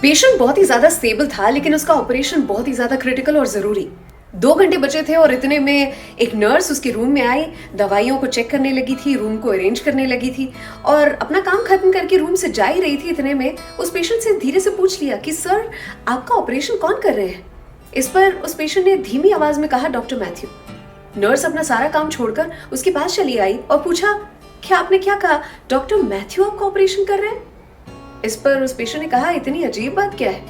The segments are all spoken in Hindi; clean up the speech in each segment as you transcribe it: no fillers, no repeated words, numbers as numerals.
पेशेंट बहुत ही ज्यादा स्टेबल था, लेकिन उसका ऑपरेशन बहुत ही ज्यादा क्रिटिकल और जरूरी। 2 घंटे बचे थे और इतने में एक नर्स उसके रूम में आई, दवाइयों को चेक करने लगी थी, रूम को अरेंज करने लगी थी और अपना काम खत्म करके रूम से जा ही रही थी। इतने में उस पेशेंट से धीरे से पूछ लिया कि सर, आपका ऑपरेशन कौन कर रहे हैं? इस पर उस पेशेंट ने धीमी आवाज में कहा, डॉक्टर मैथ्यू। नर्स अपना सारा काम छोड़कर उसके पास चली आई और पूछा, क्या आपने क्या कहा? डॉक्टर मैथ्यू आपका ऑपरेशन कर रहे हैं? इस पर उस पेशेंट ने कहा, इतनी अजीब बात क्या है?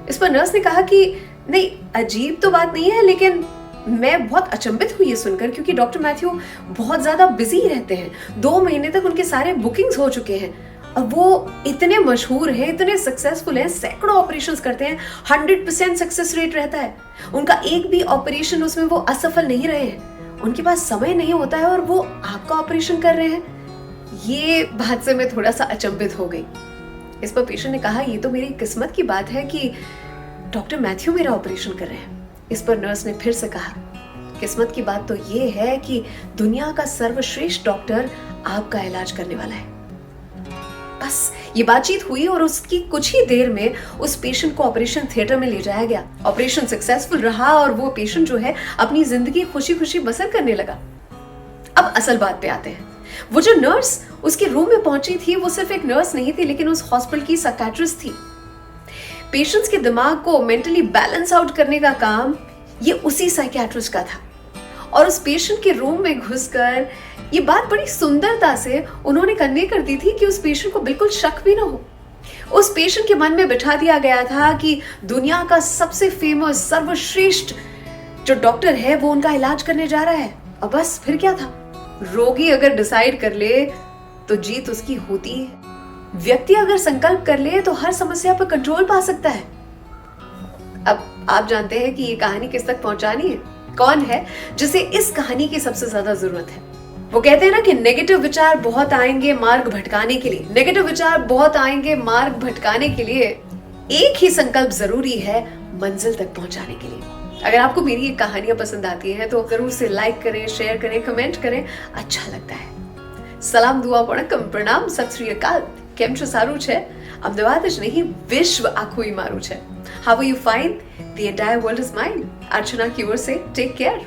इस पर नर्स ने कहा कि नहीं, अजीब तो बात नहीं है, लेकिन मैं बहुत अचंभित हुई ये सुनकर, क्योंकि डॉक्टर मैथ्यू बहुत ज्यादा बिजी रहते हैं। 2 महीने तक उनके सारे बुकिंग्स हो चुके हैं और वो इतने मशहूर हैं, इतने सक्सेसफुल हैं, सैकड़ों ऑपरेशंस करते हैं, 100% सक्सेस रेट रहता है। उनका एक भी ऑपरेशन उसमें वो असफल नहीं रहे हैं। उनके पास समय नहीं होता है और वो आपका ऑपरेशन कर रहे हैं। ये बात से मैं थोड़ा सा अचंभित हो गई। इस पर पेशेंट ने कहा, ये तो मेरी किस्मत की बात है कि डॉक्टर मैथ्यू मेरा ऑपरेशन कर रहे हैं। इस पर नर्स ने फिर से कहा, किस्मत की बात तो ये है कि दुनिया का सर्वश्रेष्ठ डॉक्टर आपका इलाज करने वाला है। बस ये बातचीत हुई और उसकी कुछ ही देर में उस पेशेंट को ऑपरेशन थिएटर में ले जाया गया। ऑपरेशन सक्सेसफुल रहा और वो पेशेंट जो है अपनी जिंदगी खुशी खुशी बसर करने लगा। अब असल बात पे आते हैं। वो जो नर्स उसके रूम में पहुंची थी, वो सिर्फ एक नर्स नहीं थी, लेकिन उस हॉस्पिटल की साइकियाट्रिस्ट थी। पेशेंट्स के दिमाग को मेंटली बैलेंस आउट करने का काम ये उसी साइकियाट्रिस्ट का था। और उस पेशेंट के रूम में घुसकर ये बात बड़ी सुंदरता से उन्होंने कन्वे कर दी थी कि उस पेशेंट को बिल्कुल शक भी ना हो। उस पेशेंट के मन में बिठा दिया गया था कि दुनिया का सबसे फेमस, सर्वश्रेष्ठ जो डॉक्टर है वो उनका इलाज करने जा रहा है। और बस फिर क्या था, रोगी अगर डिसाइड कर ले तो जीत उसकी होती है। व्यक्ति अगर संकल्प कर ले तो हर समस्या पर कंट्रोल पा सकता है। अब आप जानते हैं कि ये कहानी किस तक पहुंचानी है। कौन है जिसे इस कहानी की सबसे ज्यादा जरूरत है? वो कहते हैं ना कि नेगेटिव विचार बहुत आएंगे मार्ग भटकाने के लिए। नेगेटिव विचार बहुत आएंगे मार्ग भटकाने के लिए एक ही संकल्प जरूरी है, मंजिल तक पहुंचाने के लिए। अगर आपको मेरी ये कहानियां पसंद आती हैं तो जरूर से लाइक करें, शेयर करें, कमेंट करें, अच्छा लगता है। सलाम, दुआ, वणक्कम, प्रणाम, सत श्री अकाल। કેમ છો? સારું છે? અમદાવાદ જ નહીં, વિશ્વ આખું મારું છે. How are you? Fine? The entire world is mine. Archana Kivar say, take care.